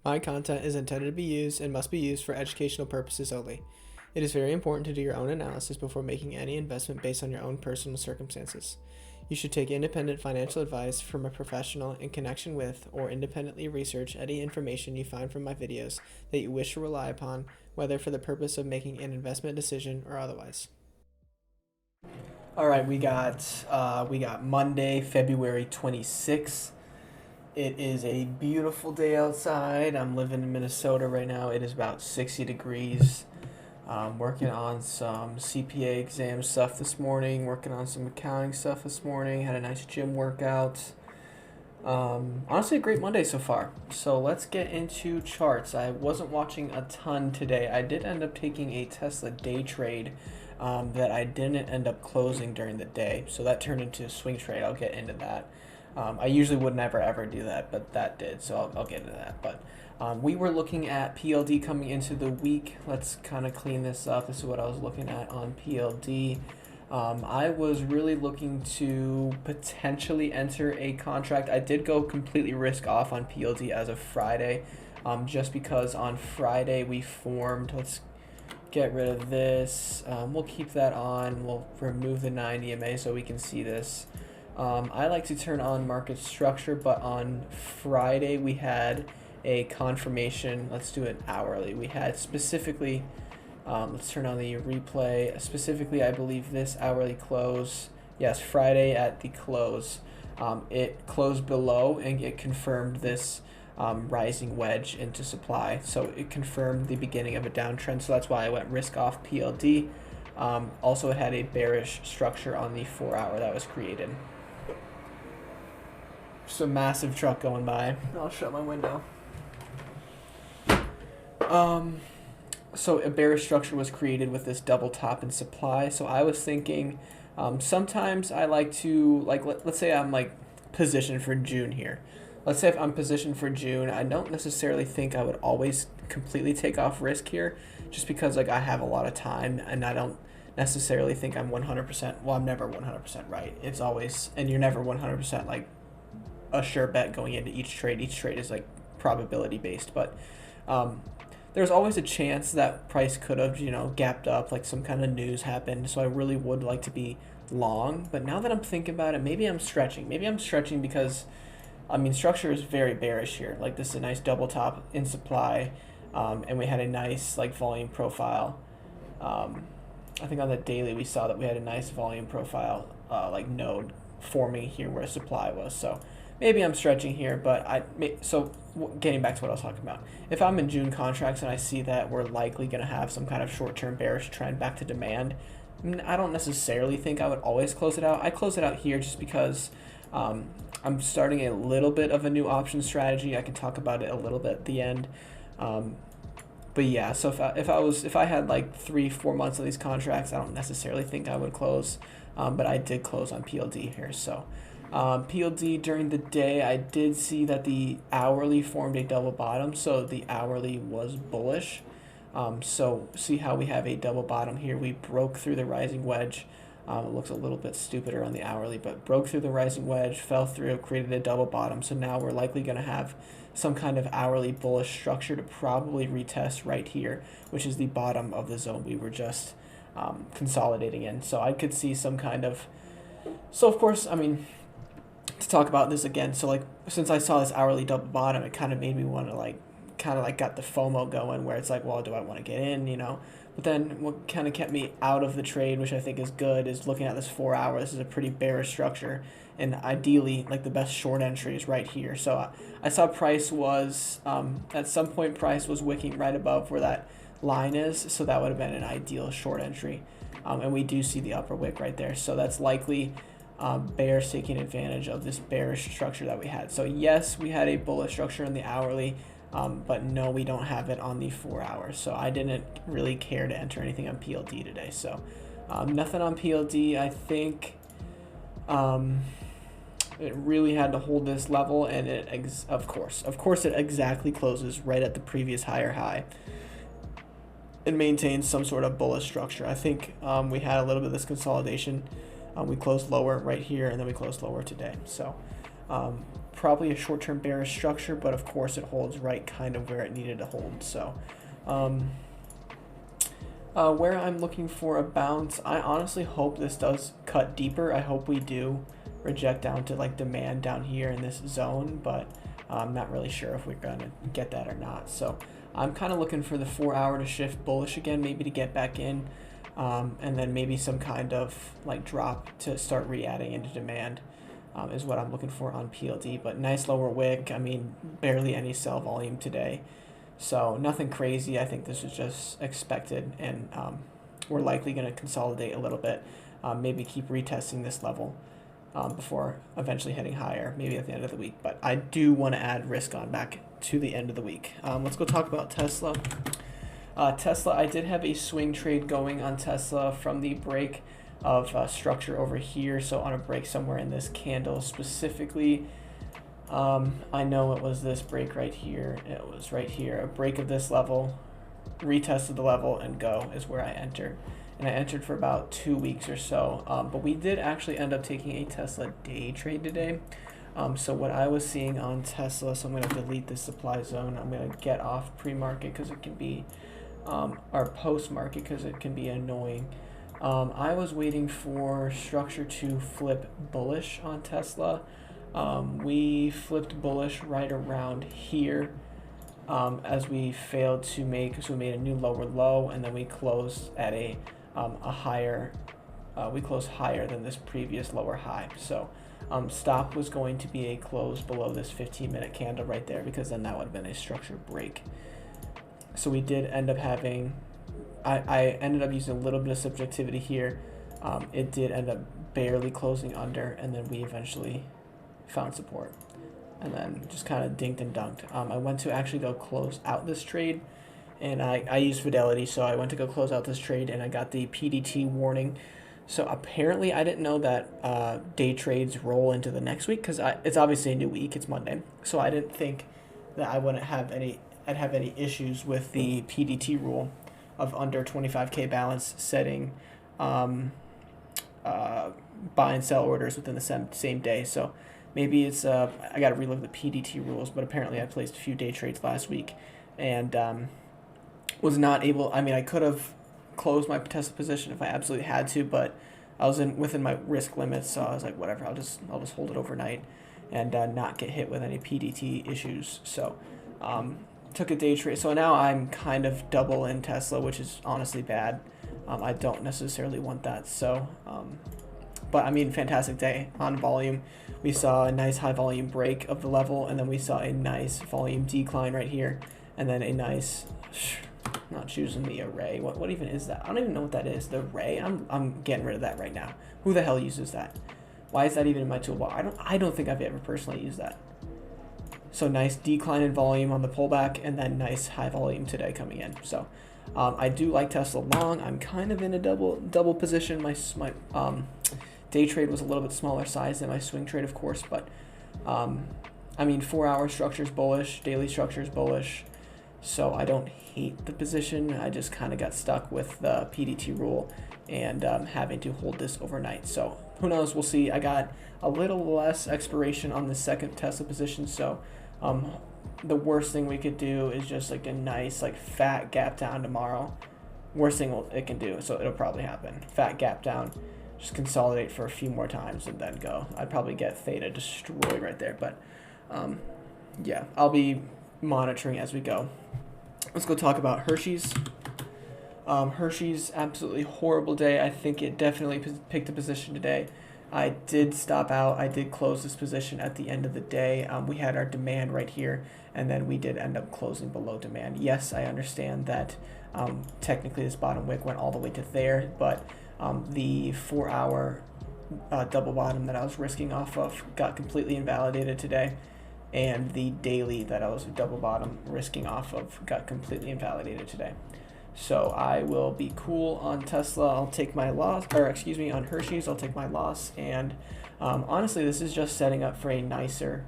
My content is intended to be used and must be used for educational purposes only. It is very important to do your own analysis before making any investment based on your own personal circumstances. You should take independent financial advice from a professional in connection with or independently research any information you find from my videos that you wish to rely upon, whether for the purpose of making an investment decision or otherwise. All right, we got Monday, February 26th. It is a beautiful day outside. I'm living in Minnesota right now. It is about 60 degrees. Working on some CPA exam stuff this morning, working on some accounting stuff this morning, had a nice gym workout. Honestly, a great Monday so far. So let's get into charts. I wasn't watching a ton today. I did end up taking a Tesla day trade that I didn't end up closing during the day. So that turned into a swing trade. I'll get into that. I usually would never ever do that, but that did, so I'll get into that. But we were looking at PLD coming into the week. Let's kind of clean this up. This is what I was looking at on PLD. I was really looking to potentially enter a contract. I did go completely risk off on PLD as of Friday, just because on Friday we formed, let's get rid of this. We'll keep that on. We'll remove the 9 EMA so we can see this. I like to turn on market structure, but on Friday we had a confirmation. Let's do it hourly. We had specifically, let's turn on the replay. Specifically, I believe this hourly close. Yes, Friday at the close. It closed below and it confirmed this rising wedge into supply. So it confirmed the beginning of a downtrend. So that's why I went risk off PLD. Also, it had a bearish structure on the 4-hour that was created. Just a massive truck going by. I'll shut my window. So a bearish structure was created with this double top in supply. So I was thinking, sometimes I like to, let's say I'm positioned for June here. Let's say if I'm positioned for June, I don't necessarily think I would always completely take off risk here, just because I have a lot of time and I don't necessarily think I'm 100%. Well, I'm never 100% right. It's always, and you're never 100% a sure bet going into each trade. Each trade is probability based, but there's always a chance that price could have gapped up, some kind of news happened. So I really would like to be long, but now that I'm thinking about it, maybe I'm stretching because structure is very bearish here. This is a nice double top in supply, and we had a nice volume profile. I think on the daily we saw that we had a nice volume profile node forming here where supply was. So maybe I'm stretching here, but getting back to what I was talking about, if I'm in June contracts and I see that we're likely going to have some kind of short-term bearish trend back to demand, I don't necessarily think I would always close it out. I close it out here just because I'm starting a little bit of a new option strategy. I can talk about it a little bit at the end. But yeah, so if I had 3-4 months of these contracts, I don't necessarily think I would close, but I did close on PLD here. So PLD during the day, I did see that the hourly formed a double bottom, so the hourly was bullish. So see how we have a double bottom here. We broke through the rising wedge. It looks a little bit stupider on the hourly, but broke through the rising wedge, fell through, created a double bottom. So now we're likely going to have some kind of hourly bullish structure to probably retest right here, which is the bottom of the zone we were just consolidating in. So I could see some kind of, so of course, to talk about this again, so since I saw this hourly double bottom, it kind of made me want to got the FOMO going, where it's well, do I want to get in, But then what kind of kept me out of the trade, which I think is good, is looking at this 4-hour. This is a pretty bearish structure, and ideally the best short entry is right here. So I saw price was at some point price was wicking right above where that line is, so that would have been an ideal short entry, and we do see the upper wick right there, so that's likely bears taking advantage of this bearish structure that we had. So yes, we had a bullish structure in the hourly, but no, we don't have it on the 4-hour. So I didn't really care to enter anything on PLD today. So nothing on PLD. I think it really had to hold this level, and of course it exactly closes right at the previous higher high and maintains some sort of bullish structure. I think we had a little bit of this consolidation. We closed lower right here, and then we closed lower today. So probably a short-term bearish structure, but of course it holds right kind of where it needed to hold. So where I'm looking for a bounce, I honestly hope this does cut deeper. I hope we do reject down to like demand down here in this zone, but I'm not really sure if we're going to get that or not. So I'm kind of looking for the 4 hour to shift bullish again, maybe to get back in, and then maybe some kind of like drop to start re-adding into demand is what I'm looking for on PLD. But nice lower wick. I mean, barely any sell volume today. So nothing crazy. I think this is just expected, and we're likely going to consolidate a little bit, maybe keep retesting this level before eventually heading higher, maybe at the end of the week. But I do want to add risk on back to the end of the week. Let's go talk about Tesla. Tesla, I did have a swing trade going on Tesla from the break of structure over here. So on a break somewhere in this candle specifically, I know it was this break right here. It was right here. A break of this level, retested the level, and go is where I entered. And I entered for about 2 weeks or so. But we did actually end up taking a Tesla day trade today. So what I was seeing on Tesla, so I'm going to delete this supply zone. I'm going to get off pre-market because it can be, or post-market because it can be annoying. I was waiting for structure to flip bullish on Tesla. We flipped bullish right around here as we failed to make, so we made a new lower low, and then we closed at a higher, we closed higher than this previous lower high. So stop was going to be a close below this 15-minute candle right there, because then that would have been a structure break. So we did end up having, I ended up using a little bit of subjectivity here. It did end up barely closing under, and then we eventually found support, and then just kind of dinked and dunked. I went to actually go close out this trade, and I used Fidelity, so I went to go close out this trade, and I got the PDT warning. So apparently I didn't know that day trades roll into the next week, because it's obviously a new week, it's Monday, so I didn't think that I wouldn't have I'd have any issues with the PDT rule of under 25K balance setting buy and sell orders within the same day. So maybe it's I got to relook the PDT rules, but apparently I placed a few day trades last week and was not able. I mean, I could have closed my Tesla position if I absolutely had to, but I was within my risk limits, so I was like, whatever, I'll just hold it overnight and not get hit with any PDT issues. So took a day trade. So now I'm kind of double in Tesla, which is honestly bad. I don't necessarily want that. So but I mean, fantastic day on volume. We saw a nice high volume break of the level, and then we saw a nice volume decline right here, and then a nice, not choosing the array. What even is that? I don't even know what that is. The array. I'm getting rid of that right now. Who the hell uses that? Why is that even in my toolbar? I don't think I've ever personally used that. So nice decline in volume on the pullback, and then nice high volume today coming in. So I do like Tesla long. I'm kind of in a double position. My day trade was a little bit smaller size than my swing trade, of course, but I mean, 4 hour structure is bullish, daily structure is bullish, so I don't hate the position. I just kind of got stuck with the PDT rule and having to hold this overnight. So who knows? We'll see. I got a little less expiration on the second Tesla position, so the worst thing we could do is just like a nice like fat gap down tomorrow. Worst thing it can do, so it'll probably happen. Fat gap down, just consolidate for a few more times and then go. I'd probably get theta destroyed right there, but yeah, I'll be monitoring as we go. Let's go talk about Hershey's. Hershey's absolutely horrible day. I think it definitely picked a position today. I did stop out. I did close this position at the end of the day. We had our demand right here, and then we did end up closing below demand. Yes, I understand that technically this bottom wick went all the way to there, but the 4 hour double bottom that I was risking off of got completely invalidated today, and the daily that I was double bottom risking off of got completely invalidated today. So I will be cool on Tesla. I'll take my loss, or excuse me, on Hershey's, I'll take my loss. And honestly, this is just setting up for a nicer,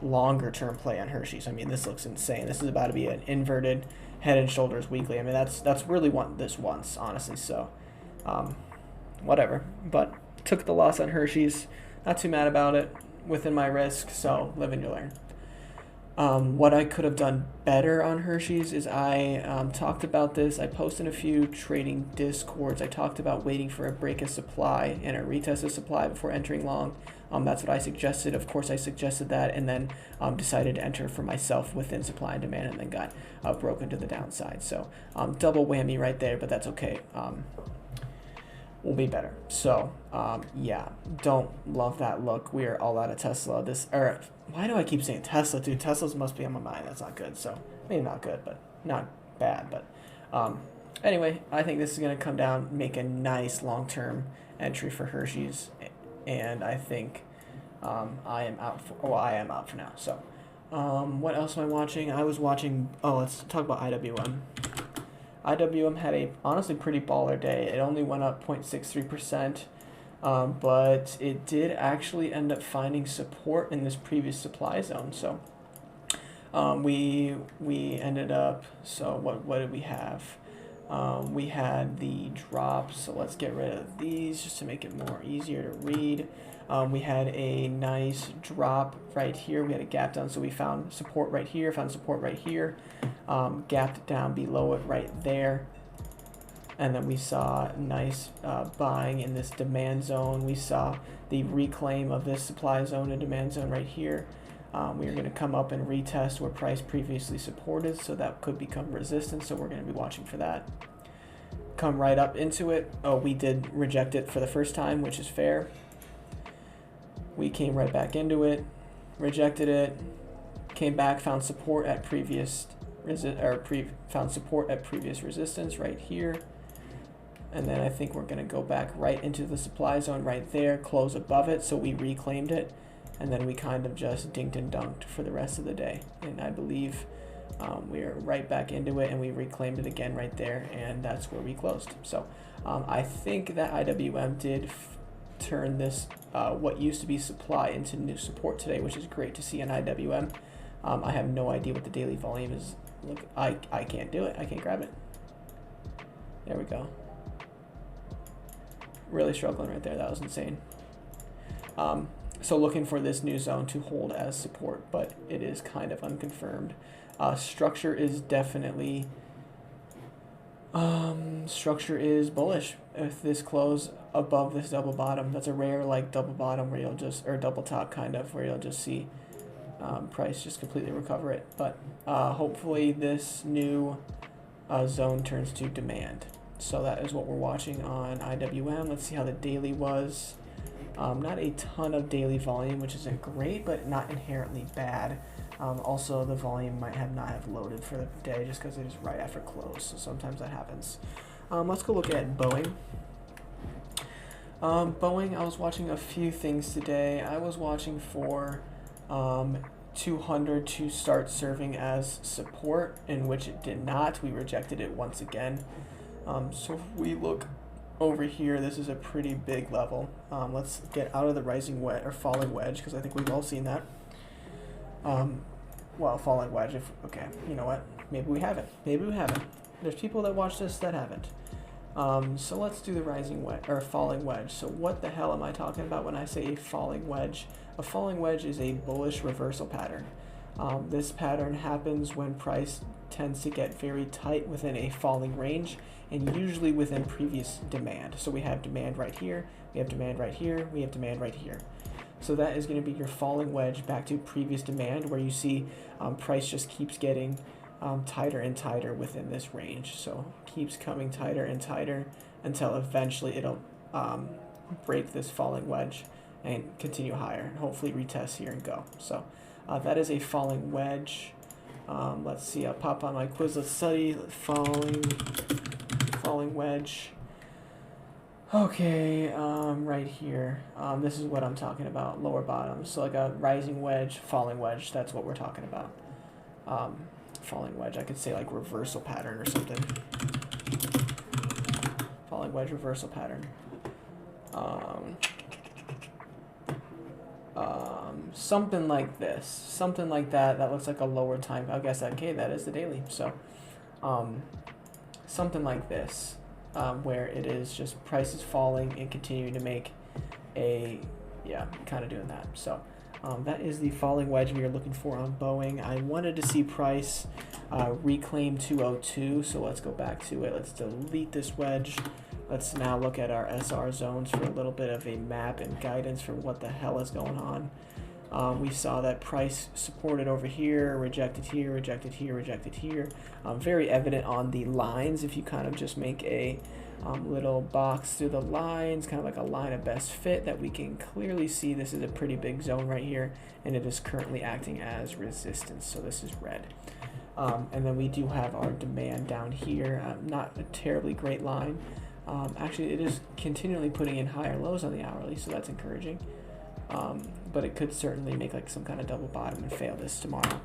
longer term play on Hershey's. I mean, this looks insane. This is about to be an inverted head and shoulders weekly. I mean, that's really what this wants, honestly. So whatever. But took the loss on Hershey's. Not too mad about it. within my risk, so live and you learn. What I could have done better on Hershey's is I talked about this. I posted a few trading discords. I talked about waiting for a break of supply and a retest of supply before entering long. That's what I suggested. Of course, I suggested that and then decided to enter for myself within supply and demand and then got broken to the downside. So double whammy right there, but that's okay. Will be better. So yeah, don't love that look. We are all out of Tesla. Why do I keep saying Tesla, dude? Teslas must be on my mind. That's not good. So maybe not good, but not bad. But anyway, I think this is gonna come down, make a nice long-term entry for Hershey's, and I think I am out for now. So what else am I watching? I was watching. Oh, let's talk about IWM. IWM had a honestly pretty baller day. It only went up 0.63%, but it did actually end up finding support in this previous supply zone. So we ended up. So what did we have? We had the drops. So let's get rid of these just to make it more easier to read. We had a nice drop right here. We had a gap down, so we found support right here, found support right here, gapped down below it right there. And then we saw nice buying in this demand zone. We saw the reclaim of this supply zone and demand zone right here. We are going to come up and retest where price previously supported, so that could become resistance, so we're going to be watching for that. Come right up into it. Oh, we did reject it for the first time, which is fair. We came right back into it, rejected it, came back, found support at previous resistance right here. And then I think we're going to go back right into the supply zone right there, close above it, so we reclaimed it. And then we kind of just dinked and dunked for the rest of the day. And I believe we are right back into it, and we reclaimed it again right there, and that's where we closed. So I think that IWM did turn this what used to be supply into new support today, which is great to see on IWM. I have no idea what the daily volume is. Look, I can't do it. I can't grab it. There we go. Really struggling right there. That was insane. So looking for this new zone to hold as support, but it is kind of unconfirmed. Structure is definitely structure is bullish. If this close above this double bottom, that's a rare like double bottom where you'll just, or double top kind of, where you'll just see price just completely recover it. But hopefully this new zone turns to demand. So that is what we're watching on IWM. Let's see how the daily was. Not a ton of daily volume, which isn't great, but not inherently bad. Also, the volume might not have loaded for the day just because it is right after close, so sometimes that happens. Let's go look at Boeing. Boeing, I was watching a few things today. I was watching for 200 to start serving as support, in which it did not. We rejected it once again. So if we look over here, this is a pretty big level. Let's get out of the rising wedge or falling wedge, because I think we've all seen that. Well, falling wedge. Okay, you know what? Maybe we haven't. Maybe we haven't. There's people that watch this that haven't. So let's do the rising wedge or falling wedge. So what the hell am I talking about when I say a falling wedge? A falling wedge is a bullish reversal pattern. This pattern happens when price tends to get very tight within a falling range, and usually within previous demand. So we have demand right here, we have demand right here, we have demand right here. So that is going to be your falling wedge back to previous demand, where you see price just keeps getting tighter and tighter within this range. So keeps coming tighter and tighter until eventually it'll break this falling wedge and continue higher, and hopefully retest here and go. So that is a falling wedge. Let's see, I'll pop on my Quizlet study, falling wedge. Okay, right here, this is what I'm talking about, lower bottom. So like a rising wedge, falling wedge, that's what we're talking about. Falling wedge, I could say like reversal pattern or something. Falling wedge, reversal pattern. Something like this, something like that. That looks like a lower time. I guess okay, that is the daily. So, something like this, where it is just prices falling and continuing to make a, yeah, kind of doing that. So, That is the falling wedge we are looking for on Boeing. I wanted to see price reclaim 202, so let's go back to it. Let's delete this wedge. Let's now look at our SR zones for a little bit of a map and guidance for what the hell is going on. We saw that price supported over here, rejected here, rejected here, rejected here. Very evident on the lines if you kind of just make a little box through the lines, kind of like a line of best fit, that we can clearly see this is a pretty big zone right here, and it is currently acting as resistance, so this is red. And then we do have our demand down here, not a terribly great line. Actually, it is continually putting in higher lows on the hourly, so that's encouraging. But it could certainly make like some kind of double bottom and fail this tomorrow.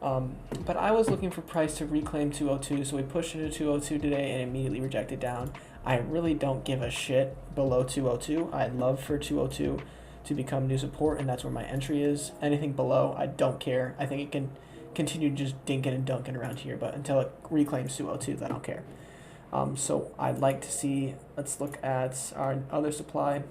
But I was looking for price to reclaim 202, so we pushed into 202 today and immediately rejected down. I really don't give a shit below 202. I'd love for 202 to become new support, and that's where my entry is. Anything below, I don't care. I think it can continue just dinking and dunking around here, but until it reclaims 202, I don't care. So I'd like to see, let's look at our other supply.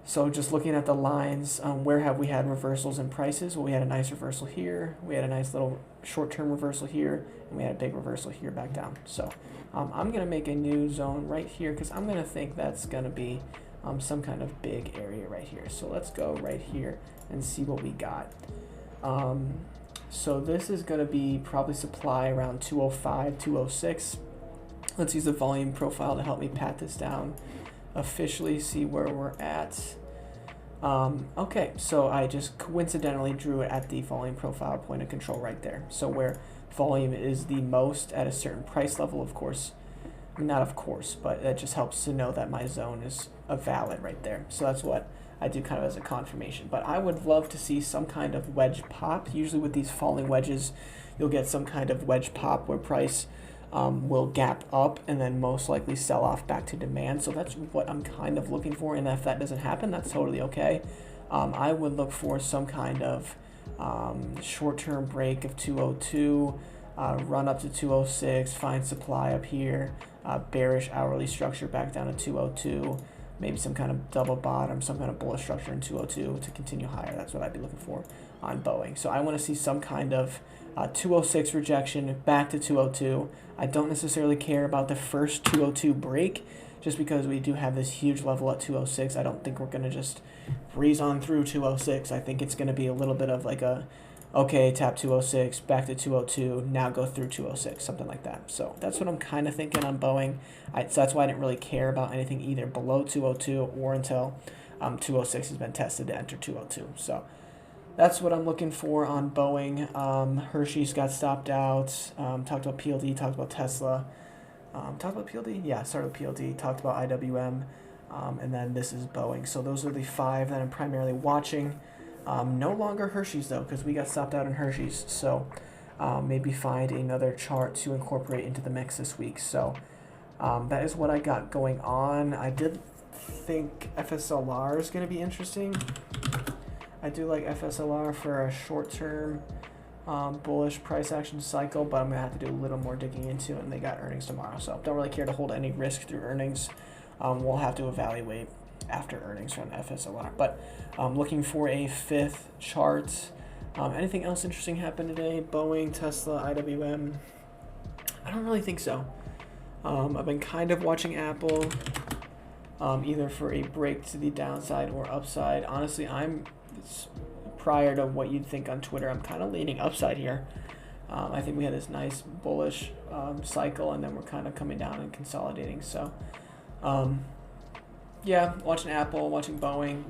So just looking at the lines, where have we had reversals in prices? Well, we had a nice reversal here. We had a nice little short-term reversal here, and we had a big reversal here back down. So I'm going to make a new zone right here because I'm going to think that's going to be some kind of big area right here. So let's go right here and see what we got. So this is going to be probably supply around 205, 206. Let's use the volume profile to help me pat this down officially, see where we're at. Okay, so I just coincidentally drew it at the volume profile point of control right there. So where volume is the most at a certain price level, of course, not of course, but it just helps to know that my zone is a valid right there. So that's what I do kind of as a confirmation. But I would love to see some kind of wedge pop. Usually with these falling wedges, you'll get some kind of wedge pop where price will gap up and then most likely sell off back to demand. So that's what I'm kind of looking for, and if that doesn't happen, that's totally okay. I would look for some kind of short-term break of 202, run up to 206, find supply up here, bearish hourly structure back down to 202, maybe some kind of double bottom, some kind of bullish structure in 202 to continue higher. That's what I'd be looking for on Boeing. So I want to see some kind of 206 rejection back to 202. I don't necessarily care about the first 202 break, just because we do have this huge level at 206. I don't think we're going to just breeze on through 206. I think it's going to be a little bit of like a, okay, tap 206, back to 202, now go through 206, something like that. So that's what I'm kind of thinking on Boeing. So that's why I didn't really care about anything either below 202 or until 206 has been tested to enter 202. So that's what I'm looking for on Boeing. Hershey's got stopped out. Talked about PLD, talked about Tesla. Talked about PLD? Yeah, started with PLD, talked about IWM, and then this is Boeing. So those are the 5 that I'm primarily watching. No longer Hershey's though, because we got stopped out in Hershey's. So maybe find another chart to incorporate into the mix this week. So that is what I got going on. I did think FSLR is going to be interesting. I do like FSLR for a short-term bullish price action cycle, but I'm going to have to do a little more digging into it, and they got earnings tomorrow. So don't really care to hold any risk through earnings. We'll have to evaluate after earnings from FSLR. But looking for a 5th chart. Anything else interesting happened today? Boeing, Tesla, IWM? I don't really think so. I've been kind of watching Apple, either for a break to the downside or upside. Honestly, prior to what you'd think on Twitter, I'm kind of leaning upside here. I think we had this nice bullish cycle, and then we're kind of coming down and consolidating. So, yeah, watching Apple, watching Boeing,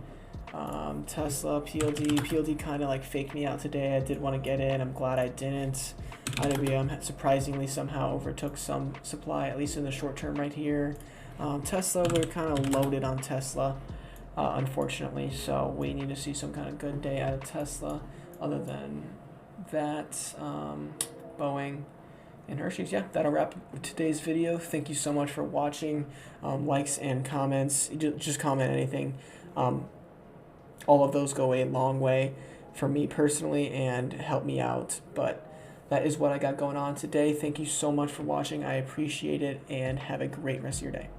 Tesla, PLD. PLD kind of like faked me out today. I did want to get in. I'm glad I didn't. IWM surprisingly somehow overtook some supply, at least in the short term right here. Tesla, we're kind of loaded on Tesla. Unfortunately, so we need to see some kind of good day out of Tesla. Other than that, Boeing and Hershey's. Yeah, that'll wrap up today's video. Thank you so much for watching. Likes and comments, just comment anything. All of those go a long way for me personally and help me out. But that is what I got going on today. Thank you so much for watching. I appreciate it, and have a great rest of your day.